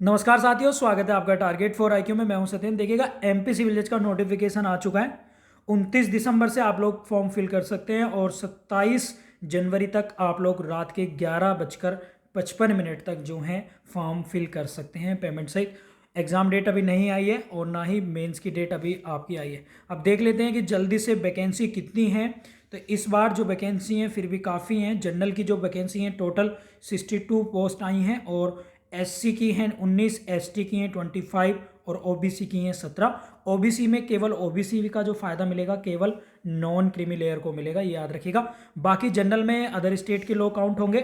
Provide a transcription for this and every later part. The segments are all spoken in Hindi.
नमस्कार साथियों, स्वागत है आपका टारगेट फॉर आईक्यू में। मैं हूं सत्येंद्र। देखिएगा, एमपी सिविल जज का नोटिफिकेशन आ चुका है। 29 दिसंबर से आप लोग फॉर्म फिल कर सकते हैं और 27 जनवरी तक आप लोग रात के 11:55 तक जो है फॉर्म फिल कर सकते हैं पेमेंट सहित। एग्ज़ाम डेट अभी नहीं आई है और ना ही मेंस की डेट अभी आपकी आई है। अब देख लेते हैं कि जल्दी से वैकेंसी कितनी है। तो इस बार जो वैकेंसी हैं फिर भी काफ़ी हैं। जनरल की जो वैकेंसी हैं टोटल 62 पोस्ट आई हैं और एससी की हैं 19, एसटी की हैं 25 और ओबीसी की हैं 17। ओबीसी में केवल ओबीसी का जो फायदा मिलेगा केवल नॉन क्रीमी लेयर को मिलेगा, ये याद रखिएगा। बाकी जनरल में अदर स्टेट के लोग काउंट होंगे।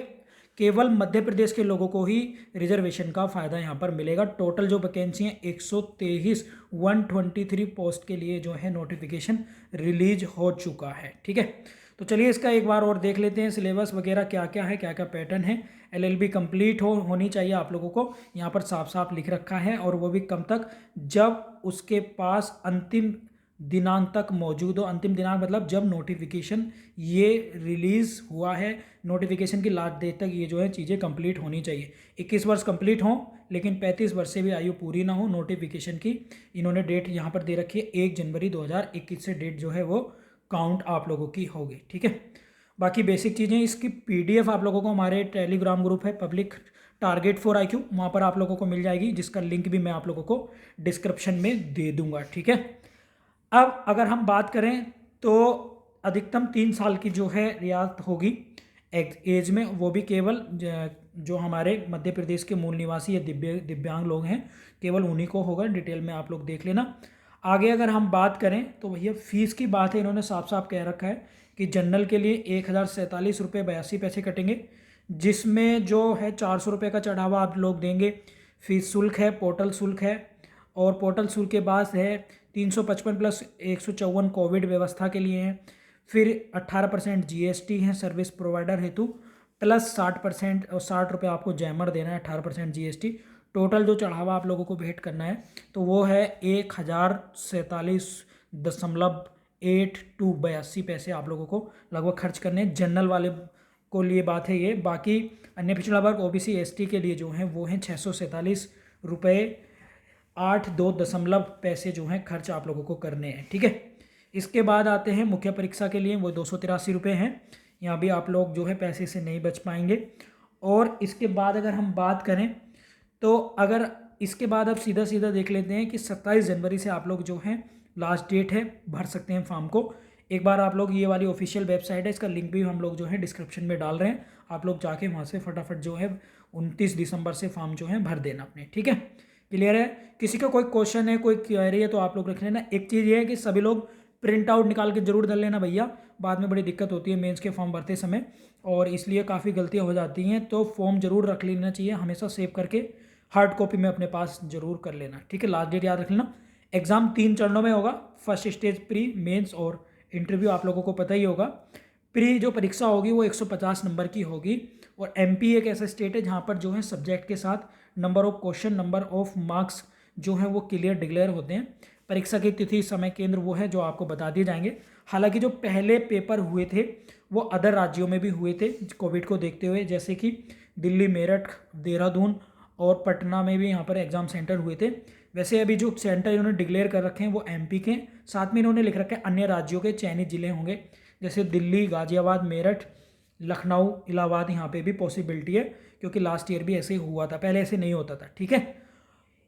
केवल मध्य प्रदेश के लोगों को ही रिजर्वेशन का फायदा यहाँ पर मिलेगा। टोटल जो वैकेंसी है 123 123 पोस्ट के लिए जो है नोटिफिकेशन रिलीज हो चुका है। ठीक है, तो चलिए इसका एक बार और देख लेते हैं सिलेबस वगैरह क्या क्या है, क्या क्या पैटर्न है। एलएलबी कंप्लीट होनी चाहिए आप लोगों को, यहाँ पर साफ साफ लिख रखा है। और वो भी कब तक, जब उसके पास अंतिम दिनांक तक मौजूद हो। अंतिम दिनांक मतलब जब नोटिफिकेशन ये रिलीज़ हुआ है, नोटिफिकेशन की लास्ट डेट तक ये जो है चीज़ें कंप्लीट होनी चाहिए। 21 वर्ष कंप्लीट हों लेकिन 35 वर्ष से भी आयु पूरी ना हो। नोटिफिकेशन की इन्होंने डेट यहाँ पर दे रखी है 1 जनवरी 2021 से डेट जो है वो काउंट आप लोगों की होगी। ठीक है, बाकी बेसिक चीज़ें इसकी पीडीएफ आप लोगों को हमारे टेलीग्राम ग्रुप है पब्लिक टारगेट फॉर आईक्यू, वहाँ पर आप लोगों को मिल जाएगी, जिसका लिंक भी मैं आप लोगों को डिस्क्रिप्शन में दे दूंगा। ठीक है, अब अगर हम बात करें तो अधिकतम 3 साल की जो है रियायत होगी एज में, वो भी केवल जो हमारे मध्य प्रदेश के मूल निवासी या दिव्यांग लोग हैं केवल उन्हीं को होगा। डिटेल में आप लोग देख लेना। आगे अगर हम बात करें तो भैया फीस की बात है, इन्होंने साफ साफ कह रखा है कि जनरल के लिए 1047 रुपये 82 पैसे कटेंगे, जिसमें जो है 400 रुपये का चढ़ावा आप लोग देंगे। फीस शुल्क है, पोर्टल शुल्क है, और पोर्टल शुल्क के बाद है 355 प्लस 154 कोविड व्यवस्था के लिए है। फिर 18% जीएसटी है सर्विस प्रोवाइडर हेतु, प्लस 60% और 60 रुपये आपको जैमर देना है, 18% जीएसटी। टोटल जो चढ़ावा आप लोगों को भेंट करना है तो वो है 1047.82 आप लोगों को लगभग खर्च करने हैं। जनरल वाले को लिए बात है ये। बाकी अन्य पिछड़ा वर्ग ओबीसी एसटी के लिए जो हैं वो हैं 647 रुपये 82 जो हैं खर्च आप लोगों को करने हैं। ठीक है, इसके बाद आते हैं मुख्य परीक्षा के लिए, वो 283 रुपये हैं। यहाँ भी आप लोग जो है पैसे से नहीं बच पाएंगे। और इसके बाद अगर हम बात करें तो अगर इसके बाद अब सीधा सीधा देख लेते हैं कि 27 जनवरी से आप लोग जो हैं लास्ट डेट है, भर सकते हैं फॉर्म को। एक बार आप लोग ये वाली ऑफिशियल वेबसाइट है, इसका लिंक भी हम लोग जो है डिस्क्रिप्शन में डाल रहे हैं, आप लोग जाके वहाँ से फटाफट जो है 29 दिसंबर से फॉर्म जो है भर देना अपने। ठीक है, क्लियर है। किसी का कोई क्वेश्चन है, कोई क्वेरी है तो आप लोग रख लेना। एक चीज़ ये है कि सभी लोग प्रिंट आउट निकाल के जरूर डाल लेना भैया, बाद में बड़ी दिक्कत होती है मेंस के फॉर्म भरते समय और इसलिए काफ़ी गलतियाँ हो जाती हैं। तो फॉर्म जरूर रख लेना चाहिए, हमेशा सेव करके हार्ड कॉपी में अपने पास जरूर कर लेना। ठीक है, लास्ट डेट याद रख लेना। एग्जाम 3 चरणों में होगा, फर्स्ट स्टेज प्री, मेंस और इंटरव्यू। आप लोगों को पता ही होगा प्री जो परीक्षा होगी वो 150 नंबर की होगी। और एमपी एक ऐसा स्टेट है जहाँ पर जो है सब्जेक्ट के साथ number of question, number of marks जो है वो क्लियर डिक्लेयर होते हैं। परीक्षा की तिथि, समय, केंद्र वो है जो आपको बता दिए जाएंगे। हालांकि जो पहले पेपर हुए थे वो अदर राज्यों में भी हुए थे कोविड को देखते हुए, जैसे कि दिल्ली, मेरठ, देहरादून और पटना में भी यहाँ पर एग्जाम सेंटर हुए थे। वैसे अभी जो सेंटर इन्होंने डिक्लेयर कर रखे हैं वो एमपी के, साथ में इन्होंने लिख रखा है अन्य राज्यों के चयनित जिले होंगे, जैसे दिल्ली, गाजियाबाद, मेरठ, लखनऊ, इलाहाबाद। यहाँ पे भी पॉसिबिलिटी है क्योंकि लास्ट ईयर भी ऐसे ही हुआ था, पहले ऐसे नहीं होता था। ठीक है,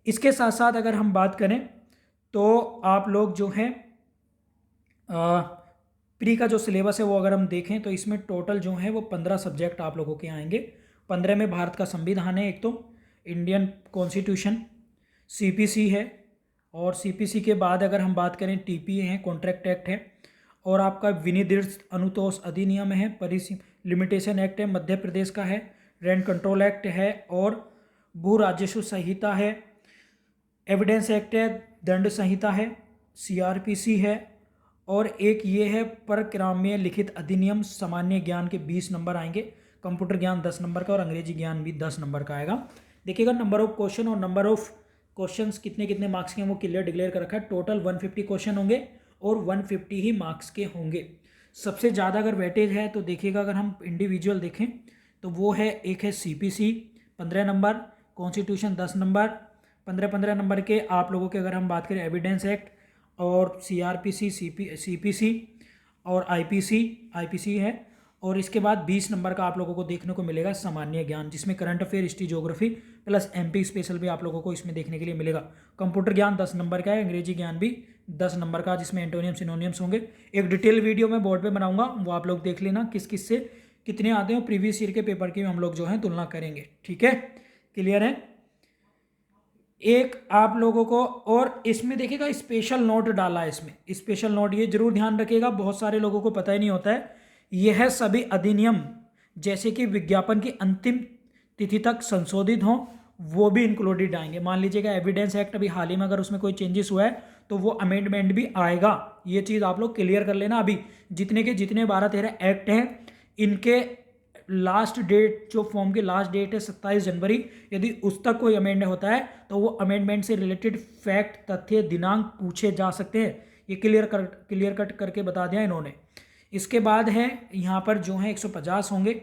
इसके साथ साथ अगर हम बात करें तो आप लोग जो हैं प्री का जो सिलेबस है वो अगर हम देखें तो इसमें टोटल जो है वो 15 सब्जेक्ट आप लोगों के आएंगे। 15 में भारत का संविधान है, एक तो इंडियन कॉन्स्टिट्यूशन, सीपीसी है, और सीपीसी के बाद अगर हम बात करें टीपीए है, कॉन्ट्रैक्ट एक्ट है, और आपका विनिर्दिष्ट अनुतोष अधिनियम है, परिसीम लिमिटेशन एक्ट है, मध्य प्रदेश का है, रेंट कंट्रोल एक्ट है, और भू राजस्व संहिता है, एविडेंस एक्ट है, दंड संहिता है, सीआरपीसी है, और एक ये है परक्राम्य लिखित अधिनियम। सामान्य ज्ञान के 20 नंबर आएंगे, कंप्यूटर ज्ञान 10 नंबर का और अंग्रेजी ज्ञान भी 10 नंबर का आएगा। देखिएगा नंबर ऑफ क्वेश्चन और नंबर ऑफ क्वेश्चंस कितने कितने मार्क्स के हैं वो क्लियर डिक्लेयर कर रखा है। टोटल 150 क्वेश्चन होंगे और 150 ही मार्क्स के होंगे। सबसे ज़्यादा अगर वेटेज है तो देखिएगा, अगर हम इंडिविजुअल देखें तो वो है, एक है CPC 15 number, constitution 10 number, 15-15 number के आप लोगों के अगर हम बात करें एविडेंस एक्ट और CRPC, CPC और IPC है। और इसके बाद 20 नंबर का आप लोगों को देखने को मिलेगा सामान्य ज्ञान, जिसमें current affair, history, geography plus MP special भी आप लोगों को इसमें देखने के लिए मिलेगा। कंप्यूटर ज्ञान 10 नंबर का है, अंग्रेजी ज्ञान भी 10 नंबर का, जिसमें एंटोनियम सिनोनियम्स होंगे। एक डिटेल वीडियो मैं बोर्ड पे बनाऊंगा, वो आप लोग देख लेना किस किस से कितने आते हैं, प्रीवियस ईयर के पेपर की हम लोग जो है तुलना करेंगे। ठीक है, क्लियर है। एक आप लोगों को और इसमें देखिएगा स्पेशल नोट डाला है, इसमें स्पेशल नोट ये जरूर ध्यान रखिएगा, बहुत सारे लोगों को पता ही नहीं होता है। यह सभी अधिनियम जैसे कि विज्ञापन की अंतिम तिथि तक संशोधित हों वो भी इंक्लूडेड आएंगे। मान लीजिएगा एविडेंस एक्ट अभी हाल ही में अगर उसमें कोई चेंजेस हुआ है तो वो अमेंडमेंट भी आएगा। ये चीज़ आप लोग क्लियर कर लेना। अभी जितने के जितने 12-13 एक्ट हैं इनके लास्ट डेट, जो फॉर्म की लास्ट डेट है 27 जनवरी, यदि उस तक कोई अमेंड होता है तो वो अमेंडमेंट से रिलेटेड फैक्ट, तथ्य, दिनांक पूछे जा सकते हैं। ये क्लियर कट करके बता दिया इन्होंने। इसके बाद है यहाँ पर जो है 150 होंगे,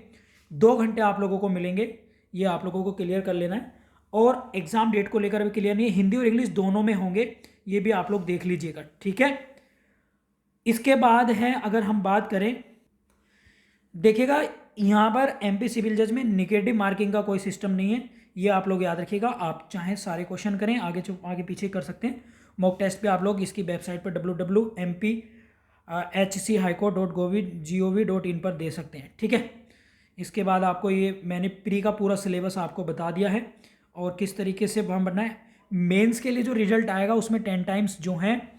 2 घंटे आप लोगों को मिलेंगे, ये आप लोगों को क्लियर कर लेना है। और एग्जाम डेट को लेकर भी क्लियर नहीं है, हिंदी और इंग्लिश दोनों में होंगे, ये भी आप लोग देख लीजिएगा। ठीक है, इसके बाद है अगर हम बात करें, देखिएगा यहाँ पर MP सिविल जज में निगेटिव मार्किंग का कोई सिस्टम नहीं है, ये आप लोग याद रखिएगा। आप चाहे सारे क्वेश्चन करें, आगे पीछे कर सकते हैं। मॉक टेस्ट पे आप लोग इसकी वेबसाइट पर www.mphc.gov.in पर दे सकते हैं। ठीक है, इसके बाद आपको ये मैंने प्री का पूरा सिलेबस आपको बता दिया है और किस तरीके से फॉर्म भरना है। मेंस के लिए जो रिजल्ट आएगा उसमें 10 टाइम्स जो हैं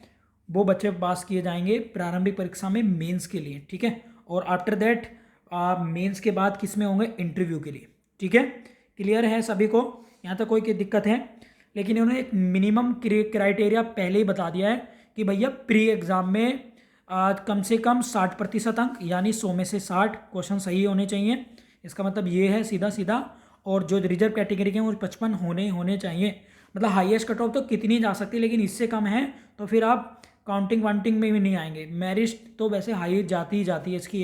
वो बच्चे पास किए जाएंगे प्रारंभिक परीक्षा में मेंस के लिए। ठीक है, और आफ्टर दैट मेंस के बाद किस में होंगे, इंटरव्यू के लिए। ठीक है, क्लियर है सभी को, यहाँ तक कोई दिक्कत है? लेकिन इन्होंने एक मिनिमम क्राइटेरिया पहले ही बता दिया है कि भैया प्री एग्जाम में कम से कम 60% अंक, यानी 100 में से 60 क्वेश्चन सही होने चाहिए। इसका मतलब ये है सीधा सीधा। और जो रिजर्व कैटेगरी के हैं वो 55 होने चाहिए। मतलब हाईएस्ट कट ऑफ तो कितनी जा सकती है, लेकिन इससे कम है तो फिर आप काउंटिंग वाउंटिंग में भी नहीं आएंगे। मेरिट तो वैसे हाई जाती ही जाती है इसकी,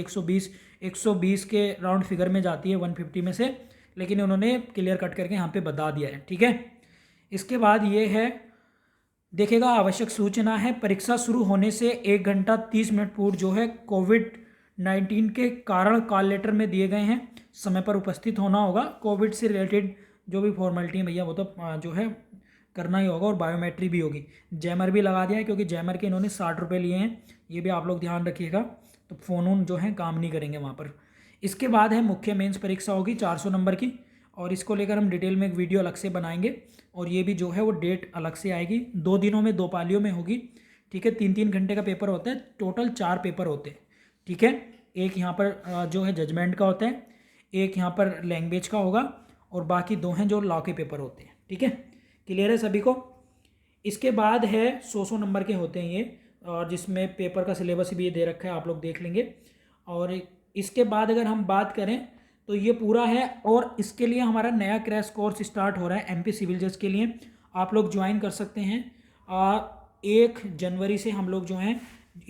120 के राउंड फिगर में जाती है 150 में से, लेकिन उन्होंने क्लियर कट करके यहाँ पे बता दिया है। ठीक है, इसके बाद ये है, देखिएगा आवश्यक सूचना है, परीक्षा शुरू होने से 1 घंटा 30 मिनट पूर्व जो है कोविड-19 के कारण कॉल लेटर में दिए गए हैं, समय पर उपस्थित होना होगा। कोविड से रिलेटेड जो भी फॉर्मेलिटी है भैया वो तो जो है करना ही होगा, और बायोमेट्रिक भी होगी। जैमर भी लगा दिया है क्योंकि जैमर के इन्होंने 60 रुपये लिए हैं, ये भी आप लोग ध्यान रखिएगा। तो फ़ोन जो है काम नहीं करेंगे वहाँ पर। इसके बाद है मुख्य मेंस परीक्षा होगी 400 नंबर की, और इसको लेकर हम डिटेल में एक वीडियो अलग से बनाएंगे, और ये भी जो है वो डेट अलग से आएगी। 2 दिनों में 2 पालियों में होगी। ठीक है, 3-3 घंटे का पेपर होता है, टोटल 4 पेपर होते हैं। ठीक है, एक यहाँ पर जो है जजमेंट का होता है, एक यहाँ पर लैंग्वेज का होगा, और बाकी 2 हैं जो लॉ के पेपर होते हैं। ठीक है, क्लियर है सभी को? इसके बाद है 100 नंबर के होते हैं ये, और जिसमें पेपर का सिलेबस भी ये दे रखा है, आप लोग देख लेंगे। और इसके बाद अगर हम बात करें तो ये पूरा है, और इसके लिए हमारा नया क्रैश कोर्स स्टार्ट हो रहा है MP सिविल जज के लिए। आप लोग ज्वाइन कर सकते हैं। 1 जनवरी से हम लोग जो हैं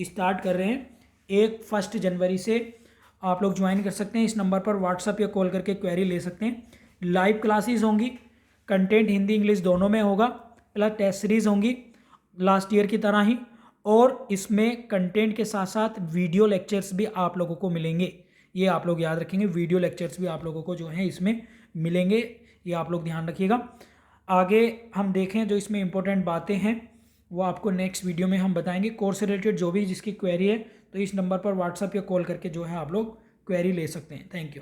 स्टार्ट कर रहे हैं, 1 जनवरी से आप लोग ज्वाइन कर सकते हैं। इस नंबर पर व्हाट्सअप या कॉल करके क्वेरी ले सकते हैं। लाइव क्लासेस होंगी, कंटेंट हिंदी इंग्लिश दोनों में होगा, प्लस टेस्ट सीरीज होंगी लास्ट ईयर की तरह ही, और इसमें कंटेंट के साथ साथ वीडियो लेक्चर्स भी आप लोगों को मिलेंगे। ये आप लोग याद रखेंगे, वीडियो लेक्चर्स भी आप लोगों को जो है इसमें मिलेंगे, ये आप लोग ध्यान रखिएगा। आगे हम देखें जो इसमें इंपॉर्टेंट बातें हैं वो आपको नेक्स्ट वीडियो में हम बताएंगे। कोर्स से रिलेटेड जो भी जिसकी क्वेरी है तो इस नंबर पर व्हाट्सअप या कॉल करके जो है आप लोग क्वेरी ले सकते हैं। Thank you.